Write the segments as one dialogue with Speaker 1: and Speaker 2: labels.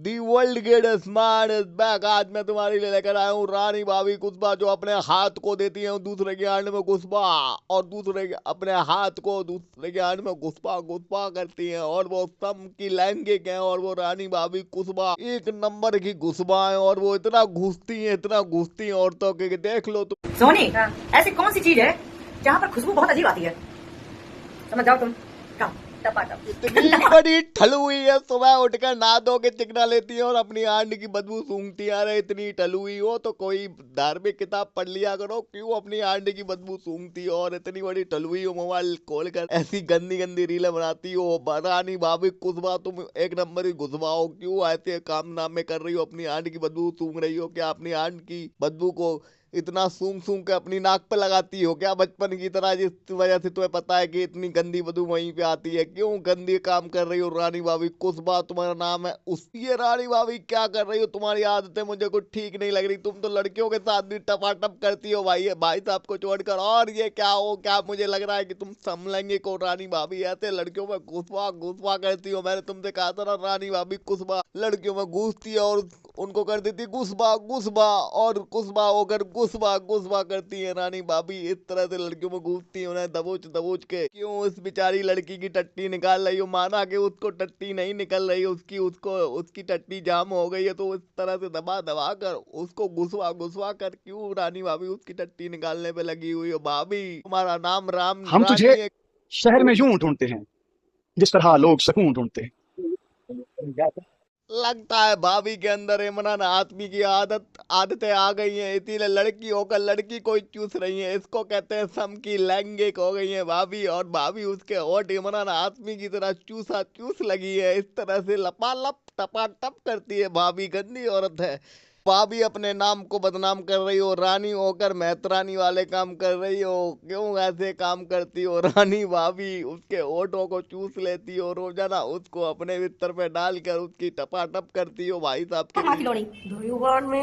Speaker 1: The world gate smart is back. आज मैं तुम्हारे लिए लेकर आया हूँ रानी भाभी कुसबा, जो अपने हाथ को देती है दूसरे के हाथ में घुसपा, और दूसरे के अपने हाथ को दूसरे के हाथ में घुसपा घुसपा करती हैं, और वो सम की लैंगिक है, और वो रानी भाभी कुसबा एक नंबर की घुसबा है, और वो इतना घुसती हैं औरतों के कि देख लो तुम।
Speaker 2: सोनी, ऐसी कौन सी चीज है जहाँ पर खुशबू बहुत अजीब आती है? समझ जाओ तुम। कहा टपाटप।
Speaker 1: इतनी बड़ी ठलुई है, सुबह उठकर नहा धो के चिकना लेती है और अपनी आंड की बदबू सूंघती है। अरे इतनी ठलुई हो तो कोई धार्मिक किताब पढ़ लिया करो, क्यों अपनी आंड की बदबू सूंघती हो? और इतनी बड़ी ठलुई हो, मोबाइल खोलकर ऐसी गंदी गंदी रीलें बनाती हो। रानी भाभी कुसबा, तुम एक नंबर की घुसबा हो, क्यों ऐसे काम नामे कर रही हो? अपनी आंड की बदबू सूंघ रही हो क्या? अपनी आंड की बदबू को इतना सूंघ सूंघ के अपनी नाक पे लगाती हो क्या बचपन की तरह, जिस वजह से तुम्हें पता है कि इतनी गंदी बदबू वहीं पे आती है? क्यों गंदी काम कर रही हो रानी भाभी कुसबा? तुम्हारा नाम है उसी। ये रानी भाभी क्या कर रही हो? तुम्हारी आदतें मुझे कुछ ठीक नहीं लग रही। तुम तो लड़कियों के साथ भी टपाटप करती हो भाई, भाई साहब को छोड़कर। और ये क्या हो, क्या मुझे लग रहा है कि तुम समलैंगिक हो रानी भाभी? ऐसे लड़कियों में घुसवा घुसवा करती हो। मैंने तुमसे कहा था ना रानी भाभी कुसबा लड़कियों में घुसती है और उनको कर देती गुस्बा गुस्बा, और गुस्बा होकर गुस्बा गुस्बा करती है रानी भाभी। इस तरह से लड़कियों में घुसती है, उन्हें दबोच दबोच के। क्यों इस बेचारी लड़की की टट्टी निकाल रही हो? माना कि उसको टट्टी नहीं निकल रही, उसकी टट्टी जाम हो गई है, तो इस तरह से दबा दबा कर उसको घुसवा घुसवा कर क्यों रानी भाभी उसकी टट्टी निकालने पे लगी हुई हो? भाभी तुम्हारा नाम राम
Speaker 3: हम
Speaker 1: रानी
Speaker 3: तुझे
Speaker 1: है।
Speaker 3: शहर में यूं ढूंढते हैं जिस तरह लोग सुकून ढूंढते हैं।
Speaker 1: लगता है भाभी के अंदर इमरान हाशमी की आदतें आ गई हैं, इसीलिए लड़की होकर लड़की को ही चूस रही है। इसको कहते हैं सम की लैंगिक हो गई है भाभी, और भाभी उसके होठ इमरान हाशमी की तरह चूसा चूस लगी है। इस तरह से लपालप टपाटप करती है भाभी, गंदी औरत है भाभी। अपने नाम को बदनाम कर रही हो, रानी होकर मेहतरानी वाले काम कर रही हो। क्यों ऐसे काम करती हो रानी भाभी? उसके होठों को चूस लेती हो रोजाना, उसको अपने बिस्तर पे डालकर उसकी टपाटप करती हो भाई साहब के
Speaker 2: माँ की लोड़ी। Do you want me?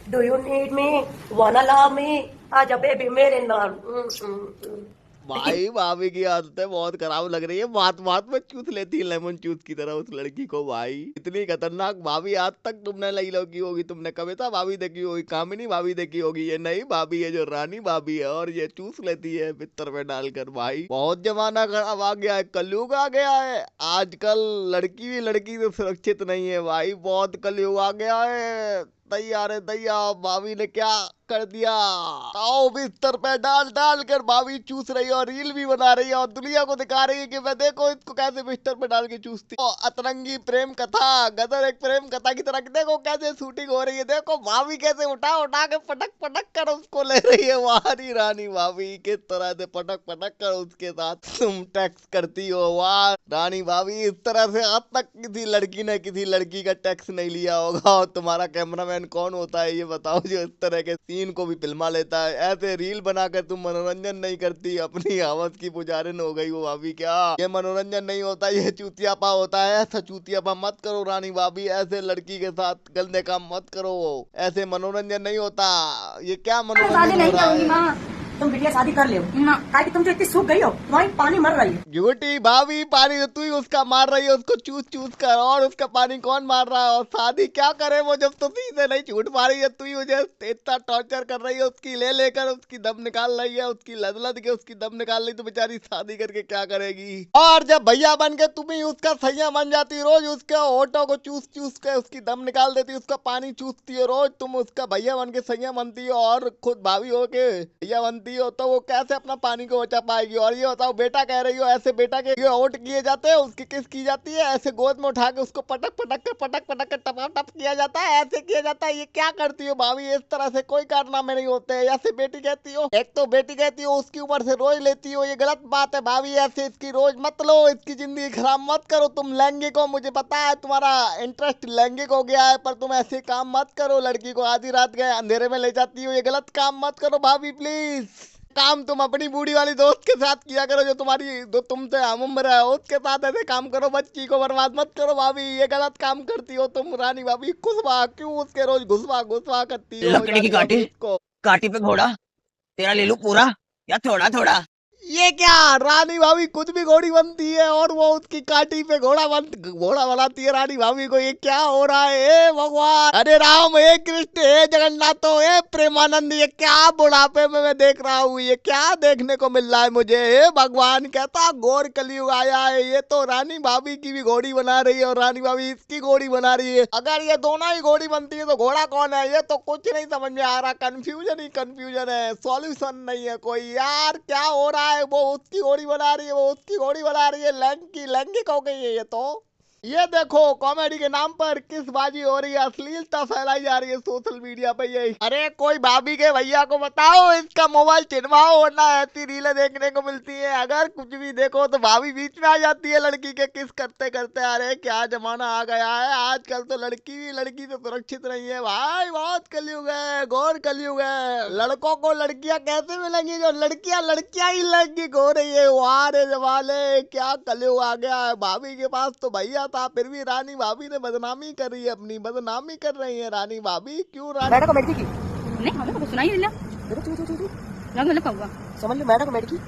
Speaker 2: Do you need me? वाना लव मी? आजा बेबी मेरे नाम।
Speaker 1: भाई भाभी की आदतें बहुत खराब लग रही है। बात बात में चूस लेती है लेमन जूस की तरह उस लड़की को भाई। इतनी खतरनाक भाभी आज तक तुमने नहीं लगी होगी। तुमने कविता भाभी देखी होगी, कामिनी भाभी देखी होगी, ये नई भाभी है जो रानी भाभी है, और ये चूस लेती है बिस्तर में डालकर। भाई बहुत जमाना खराब आ गया है, कलयुग आ गया है। आजकल लड़की भी लड़की से सुरक्षित नहीं है भाई, बहुत कलयुग आ गया है। दैया रे दैया, भाभी ने क्या कर दिया? आओ बिस्तर पे डाल डाल कर भाभी चूस रही है, और रील भी बना रही है, और दुनिया को दिखा रही है कि मैं देखो इसको कैसे बिस्तर पे डाल के चूसती हूँ। अतरंगी प्रेम कथा, गदर एक प्रेम कथा की तरह देखो कैसे शूटिंग हो रही है। देखो भाभी कैसे उठा उठा के पटक पटक कर उसको ले रही है। वारी रानी भाभी किस तरह से पटक पटक कर उसके साथ तुम टैक्स करती हो। वाह रानी भाभी, इस तरह से आज तक किसी लड़की ने किसी लड़की का टैक्स नहीं लिया होगा। और तुम्हारा कैमरामैन कौन होता है ये बताओ, जो इस तरह के सीन को भी फिल्मा लेता है? ऐसे रील बनाकर तुम मनोरंजन नहीं करती, अपनी हवस की पुजारिन हो गई हो भाभी। क्या ये मनोरंजन नहीं होता, ये चूतियापा होता है। ऐसा चूतियापा मत करो रानी भाभी, ऐसे लड़की के साथ गंदे काम मत करो, ऐसे मनोरंजन नहीं होता। ये क्या मनोरंजन हो रहा है?
Speaker 2: तुम बिटिया शादी कर ले, ताकि तुम जो इतनी सूख गई हो, तुम्हारी पानी मर रही है।
Speaker 1: झूठी भाभी, पानी तो तू ही उसका मार रही है, उसको चूस चूस कर। और उसका पानी कौन मार रहा है? और शादी क्या करे वो, जब तो सीधे नहीं झूठ मारी है। तू ही मुझे इतना टॉर्चर कर रही है, उसकी ले लेकर उसकी दम निकाल रही है, उसकी लद लद के उसकी दम निकाल रही, तो बेचारी शादी करके क्या करेगी? और जब भैया बन के तुम ही उसका सैया बन जाती, रोज उसके होठों को चूस चूस के उसकी दम निकाल देती, उसका पानी चूसती हो रोज। तुम उसका भैया बन के सैया बनती हो, और खुद भाभी हो के भैया बनती हो, तो वो कैसे अपना पानी को बचा पाएगी? और ये बताओ, बेटा कह रही हो, ऐसे बेटा के ये होठ किए जाते हैं, उसकी किस की जाती है? ऐसे गोद में उठा के उसको पटक पटक कर टपा टप किया जाता है, ऐसे किया जाता है। ये क्या करती हो भाभी? इस तरह से कोई कारनामे नहीं होते। ऐसे बेटी कहती हो, एक तो बेटी कहती हो, उसकी उम्र से रोज लेती हो, ये गलत बात है भाभी। ऐसे इसकी रोज मत लो, इसकी जिंदगी खराब मत करो। तुम लैंगिक हो, मुझे पता है तुम्हारा इंटरेस्ट लैंगिक हो गया है, पर तुम ऐसे काम मत करो। लड़की को आधी रात गए अंधेरे में ले जाती हो, ये गलत काम मत करो भाभी प्लीज। काम तुम अपनी बूढ़ी वाली दोस्त के साथ किया करो, जो तुमसे हम उम्र है, उसके साथ ऐसे काम करो। बच्ची को बर्बाद मत करो भाभी, ये गलत काम करती हो तुम रानी भाभी कुसबा। क्यों उसके रोज घुसवा घुसवा करती हो?
Speaker 4: लकड़ी की काटी, काटी पे घोड़ा, तेरा ले लूं पूरा या थोड़ा थोड़ा?
Speaker 1: ये क्या, रानी भाभी खुद भी घोड़ी बनती है और वो उसकी काठी पे घोड़ा बनाती है रानी भाभी को। ये क्या हो रहा है? हे भगवान, अरे राम, हे कृष्ण, हे जगन्नाथ, हे प्रेमानंद, ये क्या बुढ़ापे में मैं देख रहा हूँ? ये क्या देखने को मिल रहा है मुझे? हे भगवान, कहता घोर कलयुग आया है। ये तो रानी भाभी की भी घोड़ी बना रही है और रानी भाभी इसकी घोड़ी बना रही है। अगर ये दोनों ही घोड़ी बनती है तो घोड़ा कौन है? ये तो कुछ नहीं समझ में आ रहा, कंफ्यूजन ही कंफ्यूजन है, सॉल्यूशन नहीं है कोई। यार क्या हो रहा है? वो उसकी घोड़ी बना रही है, वो उसकी घोड़ी बना रही है, लैंगिक हो गई है ये तो। ये देखो, कॉमेडी के नाम पर किस बाजी हो रही है, अश्लीलता फैलाई जा रही है सोशल मीडिया पे। ये अरे कोई भाभी के भैया को बताओ इसका मोबाइल छिनवाओ, वरना ऐसी रीलें देखने को मिलती है। अगर कुछ भी देखो तो भाभी बीच में आ जाती है लड़की के किस करते करते। अरे क्या जमाना आ गया है, आजकल तो लड़की भी लड़की से सुरक्षित नहीं है भाई। बहुत कलयुग है, घोर कलयुग है। लड़कों को लड़कियां कैसे मिलेंगी जो लड़कियां ही लैंगिक हो रही है? वाह रे जवाले, क्या कलयुग आ गया है। भाभी के पास तो भैया था, फिर भी रानी भाभी ने बदनामी कर रही है, अपनी बदनामी कर रही है रानी भाभी। क्यों रानी?
Speaker 2: मैडम को मेडकी की
Speaker 4: नहीं हमें तो कुछ सुनाई नहीं दिया।
Speaker 2: देखो तू
Speaker 4: रंग में कहूँगा।
Speaker 2: समझ लो, मैडम को मेडकी।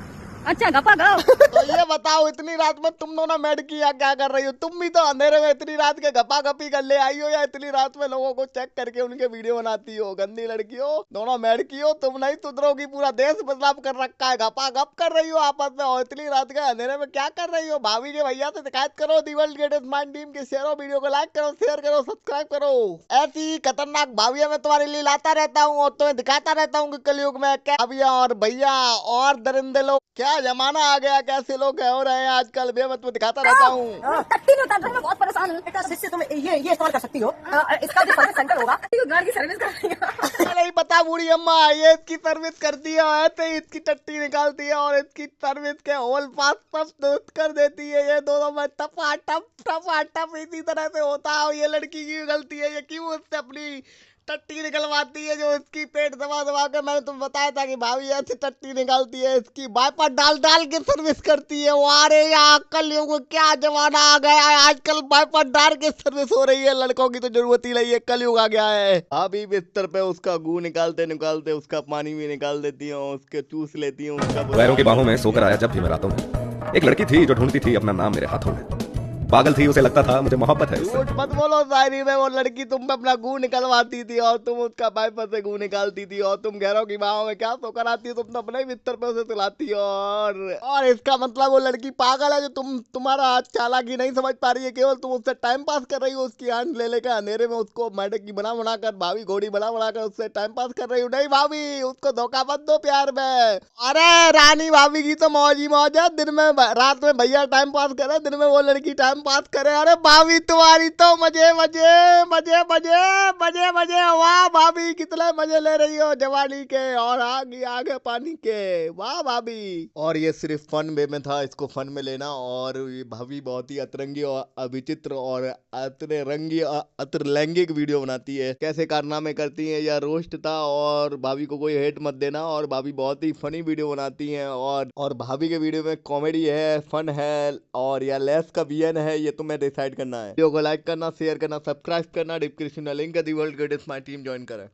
Speaker 4: अच्छा गपा गप।
Speaker 1: तो ये बताओ, इतनी रात में तुम दोनों मेडकी या क्या कर रही हो? तुम भी तो अंधेरे में इतनी रात के गपा गपी कर ले आई हो, या इतनी रात में लोगों को चेक करके उनके वीडियो बनाती हो? गंदी लड़की हो दोनों, मेडकी हो तुम, नहीं सुधरोगी। पूरा देश बदलाव कर रखा है, गपा गप कर रही हो आपस में, और इतनी रात के अंधेरे में क्या कर रही हो? भाभी के भैया से शिकायत करो। The world greatest mind team के शेयर वीडियो को लाइक करो, शेयर करो, सब्सक्राइब करो। ऐसी खतरनाक भाभियां मैं तुम्हारे लिए लाता रहता हूँ और तुम्हें दिखाता रहता हूँ कि कलयुग में क्या भाभियां और भैया और दरिंदे लोग, क्या जमाना आ गया, कैसे लोग हो रहे हैं आजकल। बेमत में दिखाता रहता हूँ।
Speaker 4: टट्टी नहीं उतार रहा, मैं बहुत परेशान हूँ।
Speaker 2: बेटा इससे तुम ये इस्तेमाल कर सकती हो। इसका जो सर्विस सेंटर होगा,
Speaker 4: गाड़ी की सर्विस कर रही हूँ।
Speaker 1: नहीं पता बूढ़ी अम्मा, ये इसकी सर्विस करती है, ऐसे ही इसकी टट्टी निकालती है और इसकी सर्विस के होल पास सब दुरुस्त कर देती है। ये दोनों में टपा इसी तरह से होता है। ये लड़की की गलती है, ये क्यों उससे अपनी टट्टी निकलवाती है, जो इसकी पेट दबा दबा कर, मैंने तुम्हें बताया था कि भाभी ऐसी टट्टी निकालती है, इसकी वाइपर डाल डाल के सर्विस करती है। वारे यार, कलयुग क्या जमाना आ गया है, आजकल वाइपर डाल के सर्विस हो रही है। लड़कों की तो जरूरत ही नहीं है, कलयुग आ गया है। अभी बिस्तर पे उसका गू निकालते निकालते उसका पानी भी निकाल देती हूँ, उसके चूस लेती हूँ उसका।
Speaker 5: पैरों की बाहों में सोकर आया जब भी मैं रातों में। एक लड़की थी जो ढूंढती थी अपना नाम मेरे हाथों में। पागल थी, उसे लगता था मुझे मोहब्बत है इससे।
Speaker 1: झूठ मत बोलो शायरी में, वो लड़की तुम पे अपना गू निकलवाती थी और तुम उसका वाइपर से गू निकालती थी, और तुम घरों की बाहों में क्या सोकर आती हो? तुम तो अपने ही बिस्तर पे उसे सुलाती हो। और इसका मतलब वो लड़की पागल है, जो तुम्हारा चालाकी नहीं समझ पा रही है, केवल तुम उससे टाइम पास कर रही हो। उसकी आंख ले लेकर अंधेरे में उसको मेढक की बना बनाकर, भाभी घोड़ी बना बनाकर उससे टाइम पास कर रही हो। नहीं भाभी, उसको धोखा मत दो प्यार में। अरे रानी भाभी की तो मौज ही मौज है, दिन में रात में भैया टाइम पास करे, दिन में वो लड़की टाइम पास करे। अरे भाभी तुम्हारी तो मजे मजे मजे मजे मजे मजे। वाह भाभी, कितने मजे ले रही हो जवानी के और आगे आगे पानी के। वाह भाभी। और ये सिर्फ फन वे में था, इसको फन में लेना। और ये भाभी बहुत ही अतरंगी और अविचित्र और अतरे रंगी अतर लैंगिक वीडियो बनाती है, कैसे कारनामे करती है, या रोस्ट था। और भाभी को कोई हेट मत देना, और भाभी बहुत ही फनी वीडियो बनाती है। और भाभी के वीडियो में कॉमेडी है, फन है, और या लेस का वीएन है, ये तुम्हें डिसाइड करना है। वीडियो को लाइक करना, शेयर करना, सब्सक्राइब करना, डिस्क्रिप्शन में लिंक है, the world greatest my team join करें।